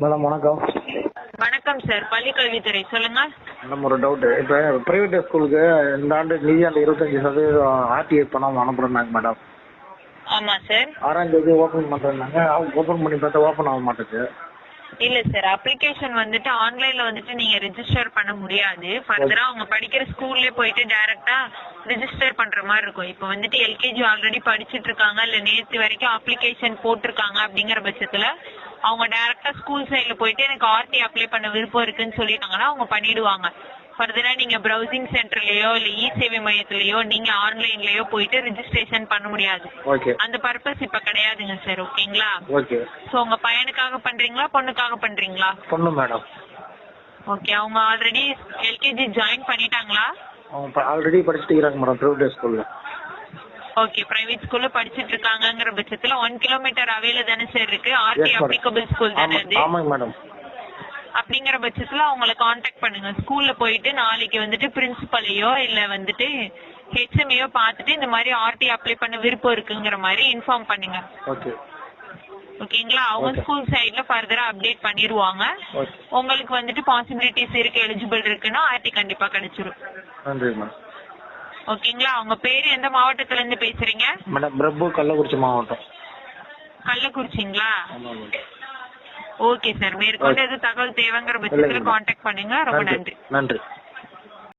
Madam வணக்கம். வணக்கம் sir, பள்ளி கல்வித்துறை சொல்லுங்க. மேடம் ஒரு டவுட். இப்போ பிரைவேட் ஸ்கூலுக்கு இந்த ஆண்டு நிதியாண்டு 25% ஆர்டிஐ பணம் அனுப்புறாங்க மேடம். ஆமா சார். 6ஆம் தேதி ஓப்பன் பண்றாங்க. ஓப்பன் பண்ணி பார்த்தா ஓப்பன் ஆக மாட்டேங்குது. இல்ல சார், அப்ளிகேஷன் வந்துட்டு ஆன்லைன்ல வந்துட்டு நீங்க ரெஜிஸ்டர் பண்ண முடியாது. ஃபர்தரா அவங்க படிக்கிற ஸ்கூல்லே போயிட்டு டைரக்டா ரெஜிஸ்டர் பண்ற மாதிரி இருக்கும். இப்போ வந்துட்டு எல்கேஜி ஆல்ரெடி படிச்சிட்டு இருக்காங்க, இல்ல நேத்து வரைக்கும் அப்ளிகேஷன் போட்டிருக்காங்க அப்படிங்கிற பட்சத்துல அவங்க டைரக்டா ஸ்கூல் சைட்ல போயிட்டு எனக்கு ஆர்டி அப்ளை பண்ண விருப்பம் இருக்குன்னு சொல்லிட்டாங்கன்னா அவங்க பண்ணிடுவாங்க. ஃபர்தரா நீங்க ப்ரௌசிங் சென்டர்லயோ இல்ல இ சேவை மையத்திலயோ நீங்க ஆன்லைன்லயோ போயிட்டு ரெஜிஸ்ட்ரேஷன் பண்ண முடியாது. ஓகே. அந்த பர்பஸ் இப்ப கிடையாதுங்க சார். ஓகேங்களா? ஓகே. சோ உங்க பையனுக்காக பண்றீங்களா பொண்ணுக்காக பண்றீங்களா? பொண்ணு மேடம். ஓகே. அவங்க ஆல்ரெடி எல்கேஜி ஜாயின் பண்ணிட்டாங்களா? அவங்க ஆல்ரெடி படிச்சிட்டு இருக்காங்க மேடம் பிரைவேட் ஸ்கூல்ல. ஓகே. பிரைவேட் ஸ்கூல்ல படிச்சிட்டு இருக்காங்கங்கிற பட்சத்துல 1 கிலோமீட்டர் அவையில தானே சார் இருக்கு. ஆர்டி அப்ளிகபிள் ஸ்கூல் தானே அது? ஆமாங்க மேடம். அப்படிங்கிற பட்சத்துல அவங்கள காண்டாக்ட் பண்ணுங்க. ஸ்கூல்ல போயிட்டு நாளைக்கு வந்துட்டு பிரின்சிபலையோ இல்ல வந்துட்டு ஹெச்எம்ஐயோ பார்த்துட்டு இந்த மாதிரி ஆர்டி அப்ளை பண்ண விருப்பம் இருக்குங்கிற மாதிரி இன்ஃபார்ம் பண்ணுங்க. ஓகே. ஓகேங்களா? அவங்க ஸ்கூல் சைட்ல ஃபர்தரா அப்டேட் பண்ணிடுவாங்க. உங்களுக்கு வந்துட்டு பாசிபிலிட்டிஸ் இருக்கு, எலிஜிபிள் இருக்குன்னா ஆர்டி கண்டிப்பா கிடைச்சிரும். நன்றி மேம். ஓகேங்களா? அவங்க பேரு எந்த மாவட்டத்துல இருந்து பேசுறீங்க? மேடம் பிரபு, கள்ளக்குறிச்சி மாவட்டம். கள்ளக்குறிச்சிங்களா? ஆமா மேடம். Okay sir. மேற்கொண்டு எது தகவல் தேவைங்கிற பட்சத்துல காண்டாக்ட் பண்ணுங்க. ரொம்ப நன்றி. நன்றி.